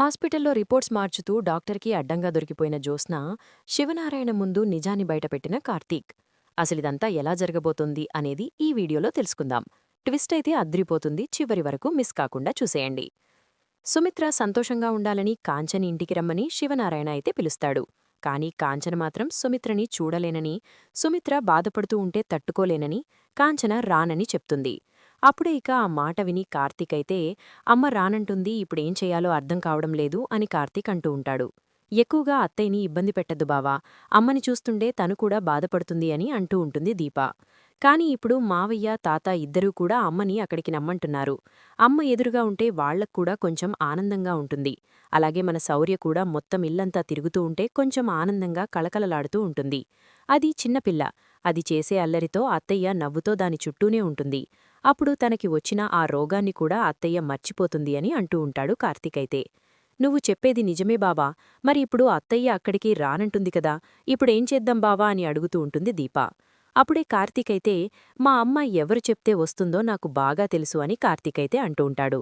హాస్పిటల్లో రిపోర్ట్స్ మార్చుతూ డాక్టర్కి అడ్డంగా దొరికిపోయిన జ్యోత్స్న శివనారాయణ ముందు నిజాన్ని బయటపెట్టిన కార్తీక్. అసలిదంతా ఎలా జరగబోతోంది అనేది ఈ వీడియోలో తెలుసుకుందాం. ట్విస్ట్ అయితే అద్రిపోతుంది, చివరి వరకు మిస్ కాకుండా చూసేయండి. సుమిత్ర సంతోషంగా ఉండాలని కాంచని ఇంటికి రమ్మని శివనారాయణ అయితే పిలుస్తాడు. కాని కాంచన మాత్రం సుమిత్రని చూడలేనని, సుమిత్ర బాధపడుతూ ఉంటే తట్టుకోలేనని కాంచన రానని చెప్తుంది. అప్పుడే ఇక ఆ మాట విని కార్తీక్ అయితే, అమ్మ రానంటుంది, ఇప్పుడేం చెయ్యాలో అర్థం కావడం లేదు అని కార్తీక్ అంటూ ఉంటాడు. ఎక్కువగా అత్తయ్యని ఇబ్బంది పెట్టద్దు బావా, అమ్మని చూస్తుండే తను కూడా బాధపడుతుంది అని అంటూ ఉంటుంది దీప. కాని ఇప్పుడు మావయ్య తాత ఇద్దరూ కూడా అమ్మని అక్కడికి నమ్మంటున్నారు. అమ్మ ఎదురుగా ఉంటే వాళ్లక్కూడా కొంచెం ఆనందంగా ఉంటుంది. అలాగే మన శౌర్య కూడా మొత్తం ఇల్లంతా తిరుగుతూ ఉంటే కొంచెం ఆనందంగా కళకళలాడుతూ ఉంటుంది. అది చిన్నపిల్ల, అది చేసే అల్లరితో అత్తయ్య నవ్వుతో దాని చుట్టూనే ఉంటుంది. అప్పుడు తనకి వచ్చిన ఆ రోగాన్ని కూడా అత్తయ్య మర్చిపోతుంది అని అంటూ ఉంటాడు కార్తీకైతే. నువ్వు చెప్పేది నిజమే బావా, మరి ఇప్పుడు అత్తయ్య అక్కడికి రానంటుంది కదా, ఇప్పుడేం చేద్దాం బావా అని అడుగుతూ ఉంటుంది దీప. అప్పుడే కార్తీకైతే, మా అమ్మ ఎవరు చెప్తే వస్తుందో నాకు బాగా తెలుసు అని కార్తీకైతే అంటూ ఉంటాడు.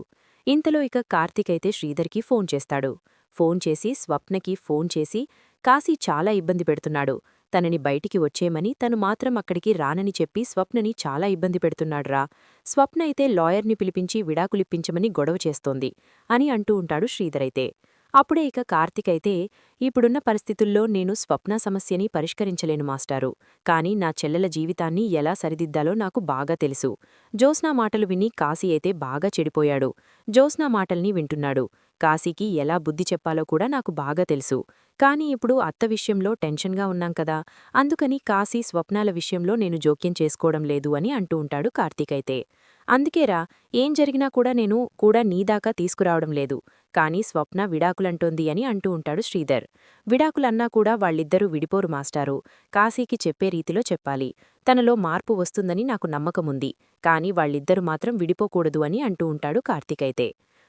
ఇంతలో ఇక కార్తీకైతే శ్రీధర్కి ఫోన్ చేస్తాడు. ఫోన్ చేసి స్వప్నకి ఫోన్ చేసి, కాశీ చాలా ఇబ్బంది పెడుతున్నాడు, తనని బయటికి వచ్చేయమని, తను మాత్రం అక్కడికి రానని చెప్పి స్వప్నని చాలా ఇబ్బంది పెడుతున్నాడ్రా, స్వప్న అయితే లాయర్ని పిలిపించి విడాకులిప్పించమని గొడవ చేస్తోంది అని అంటూ ఉంటాడు శ్రీధరైతే. అప్పుడే ఇక కార్తీకైతే, ఇప్పుడున్న పరిస్థితుల్లో నేను స్వప్న సమస్యని పరిష్కరించలేను మాస్టారు, కాని నా చెల్లెల జీవితాన్ని ఎలా సరిదిద్దాలో నాకు బాగా తెలుసు. జ్యోత్స్నా మాటలు విని కాశీ అయితే బాగా చెడిపోయాడు. జ్యోత్స్నా మాటల్ని వింటున్నాడు. కాశీకి ఎలా బుద్ధి చెప్పాలో కూడా నాకు బాగా తెలుసు. కాని ఇప్పుడు అత్త విషయంలో టెన్షన్గా ఉన్నాం కదా, అందుకని కాశీ స్వప్నాల విషయంలో నేను జోక్యం చేసుకోవడం లేదు అని అంటూ ఉంటాడు కార్తీకైతే. అందుకేరా, ఏం జరిగినా కూడా నేను కూడా నీదాకా తీసుకురావడం లేదు, కాని స్వప్న విడాకులంటోంది అని అంటూ ఉంటాడు శ్రీధర్. విడాకులన్నా కూడా వాళ్ళిద్దరూ విడిపోరు మాస్టారు, కాశీకి చెప్పే రీతిలో చెప్పాలి. తనలో మార్పు వస్తుందని నాకు నమ్మకముంది, కాని వాళ్ళిద్దరూ మాత్రం విడిపోకూడదు అని అంటూ ఉంటాడు కార్తీకైతే.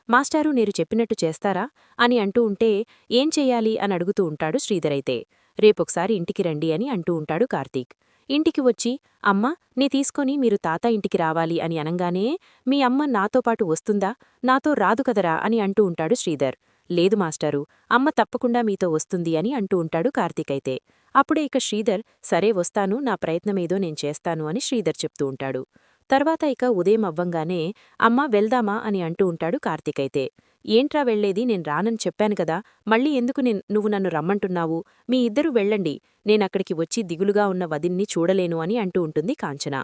మాస్టారు మీరు చెప్పినట్టు చేస్తారా అని అంటూ ఉంటే, ఏం చెయ్యాలి అని అడుగుతూ ఉంటాడు శ్రీధరైతే. రేపొకసారి ఇంటికి రండి అని అంటూ ఉంటాడు కార్తీక్. ఇంటికి వచ్చి, అమ్మా నీ తీసుకొని మీరు తాత ఇంటికి రావాలి అని అనంగానే, మీ అమ్మ నాతో పాటు వస్తుందా, నాతో రాదు కదరా అని అంటూ ఉంటాడు శ్రీధర్. లేదు మాస్టారు, అమ్మ తప్పకుండా మీతో వస్తుంది అని అంటూ ఉంటాడు కార్తీకైతే. అప్పుడే ఇక శ్రీధర్, సరే వస్తాను, నా ప్రయత్నమేదో నేను చేస్తాను అని శ్రీధర్ చెప్తూ ఉంటాడు. తర్వాత ఇక ఉదయం అవ్వంగానే, అమ్మా వెళ్దామా అని అంటూ ఉంటాడు కార్తీకైతే. ఏంట్రా వెళ్లేది, నేను రానని చెప్పాను కదా, మళ్ళీ ఎందుకు నువ్వు నన్ను రమ్మంటున్నావు, మీ ఇద్దరూ వెళ్ళండి, నేనక్కడికి వచ్చి దిగులుగా ఉన్న వదిన్ని చూడలేను అని అంటూ ఉంటుంది కాంచన.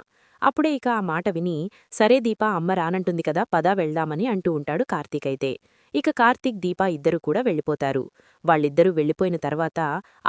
అప్పుడే ఇక ఆ మాట విని, సరే దీప అమ్మ రానంటుంది కదా, పదా వెళ్దామని అంటూ ఉంటాడు కార్తీకైతే. ఇక కార్తీక్ దీప ఇద్దరూ కూడా వెళ్ళిపోతారు. వాళ్ళిద్దరూ వెళ్ళిపోయిన తర్వాత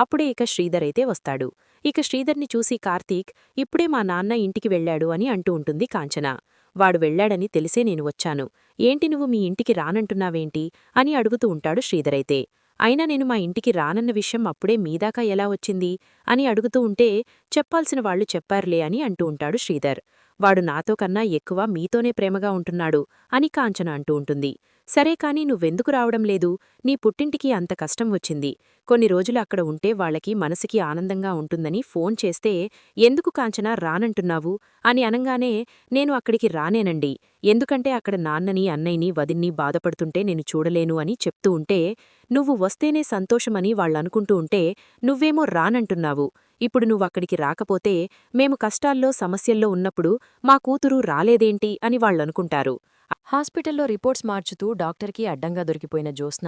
అప్పుడే ఇక శ్రీధర్ అయితే వస్తాడు. ఇక శ్రీధర్ని చూసి కార్తీక్, ఇప్పుడే మా నాన్న ఇంటికి వెళ్ళాడు అని అంటూ ఉంటుంది కాంచన. వాడు వెళ్ళాడని తెలిసే నేను వచ్చాను, ఏంటి నువ్వు మీ ఇంటికి రానంటున్నావేంటి అని అడుగుతూ ఉంటాడు శ్రీధరైతే. అయినా నేను మా ఇంటికి రానన్న విషయం అప్పుడే మీదాకా ఎలా వచ్చింది అని అడుగుతూ ఉంటే, చెప్పాల్సిన వాళ్లు చెప్పారులే అని అంటూ ఉంటాడు శ్రీధర్. వాడు నాతో కన్నా ఎక్కువ మీతోనే ప్రేమగా ఉంటున్నాడు అని కాంచన అంటూ ఉంటుంది. సరే కాని నువ్వెందుకు రావడం లేదు, నీ పుట్టింటికి అంత కష్టం వచ్చింది, కొన్ని రోజులు అక్కడ ఉంటే వాళ్లకి మనసుకి ఆనందంగా ఉంటుందని ఫోన్ చేస్తే ఎందుకు కాంచన రానంటున్నావు అని అనంగానే, నేను అక్కడికి రానేనండి, ఎందుకంటే అక్కడ నాన్నని అన్నయ్యని వదిన్ని బాధపడుతుంటే నేను చూడలేను అని చెప్తూ ఉంటే, నువ్వు వస్తేనే సంతోషమని వాళ్లనుకుంటూ ఉంటే నువ్వేమో రానంటున్నావు, ఇప్పుడు నువ్వక్కడికి రాకపోతే మేము కష్టాల్లో సమస్యల్లో ఉన్నప్పుడు మా కూతురు రాలేదేంటి అని వాళ్లనుకుంటారు. హాస్పిటల్లో రిపోర్ట్స్ మార్చుతూ డాక్టర్కి అడ్డంగా దొరికిపోయిన జ్యోత్స్న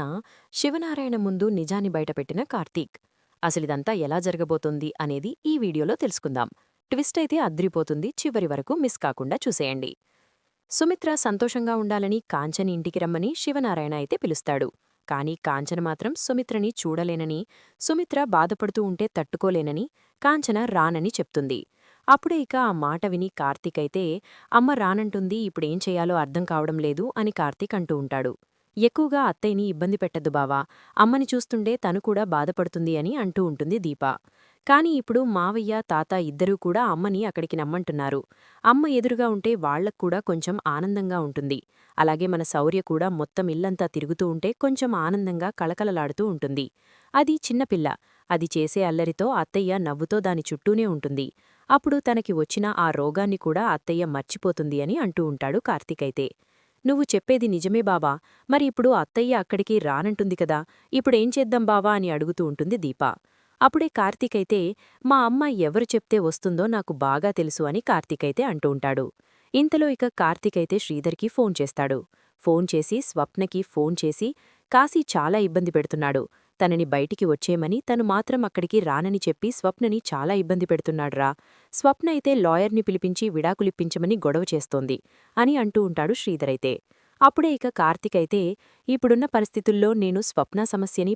శివనారాయణ ముందు నిజాన్ని బయటపెట్టిన కార్తీక్. అసలిదంతా ఎలా జరగబోతోంది అనేది ఈ వీడియోలో తెలుసుకుందాం. ట్విస్ట్ అయితే అద్రిపోతుంది, చివరి వరకు మిస్ కాకుండా చూసేయండి. సుమిత్ర సంతోషంగా ఉండాలని కాంచని ఇంటికి రమ్మని శివనారాయణ అయితే పిలుస్తాడు. కాని కాంచన మాత్రం సుమిత్రని చూడలేనని, సుమిత్ర బాధపడుతూ ఉంటే తట్టుకోలేనని కాంచన రానని చెప్తుంది. అప్పుడే ఇక ఆ మాట విని కార్తీకైతే, అమ్మ రానంటుంది, ఇప్పుడేం చెయ్యాలో అర్థం కావడం లేదు అని కార్తీక్ అంటూ ఉంటాడు. ఎక్కువగా అత్తయ్యని ఇబ్బంది పెట్టద్దు బావా, అమ్మని చూస్తుండే తను కూడా బాధపడుతుంది అని అంటూ ఉంటుంది దీప. కాని ఇప్పుడు మావయ్య తాత ఇద్దరూ కూడా అమ్మని అక్కడికి నమ్మంటున్నారు. అమ్మ ఎదురుగా ఉంటే వాళ్లక్కూడా కొంచెం ఆనందంగా ఉంటుంది. అలాగే మన శౌర్య కూడా మొత్తం ఇల్లంతా తిరుగుతూ ఉంటే కొంచెం ఆనందంగా కళకళలాడుతూ ఉంటుంది. అది చిన్నపిల్ల, అది చేసే అల్లరితో అత్తయ్య నవ్వుతో దాని చుట్టూనే ఉంటుంది. అప్పుడు తనకి వచ్చిన ఆ రోగాన్ని కూడా అత్తయ్య మర్చిపోతుంది అని అంటూ ఉంటాడు కార్తీకైతే. నువ్వు చెప్పేది నిజమే బావా, మరి ఇప్పుడు అత్తయ్య అక్కడికి రానంటుంది కదా, ఇప్పుడేం చేద్దాం బావా అని అడుగుతూ ఉంటుంది దీప. అప్పుడే కార్తీకైతే, మా అమ్మ ఎవరు చెప్తే వస్తుందో నాకు బాగా తెలుసు అని కార్తీకైతే అంటూ ఉంటాడు. ఇంతలో ఇక కార్తీకైతే శ్రీధర్కి ఫోన్ చేస్తాడు. ఫోన్ చేసి స్వప్నకి ఫోన్ చేసి, కాశీ చాలా ఇబ్బంది పెడుతున్నాడు, తనని బయటికి వచ్చేయమని, తను మాత్రం అక్కడికి రానని చెప్పి స్వప్నని చాలా ఇబ్బంది పెడుతున్నాడ్రా. స్వప్న అయితే లాయర్ని పిలిపించి విడాకులిప్పించమని గొడవ చేస్తోంది అని అంటూ ఉంటాడు శ్రీధరైతే. అప్పుడే ఇక కార్తీకైతే, ఇప్పుడున్న పరిస్థితుల్లో నేను స్వప్న సమస్యని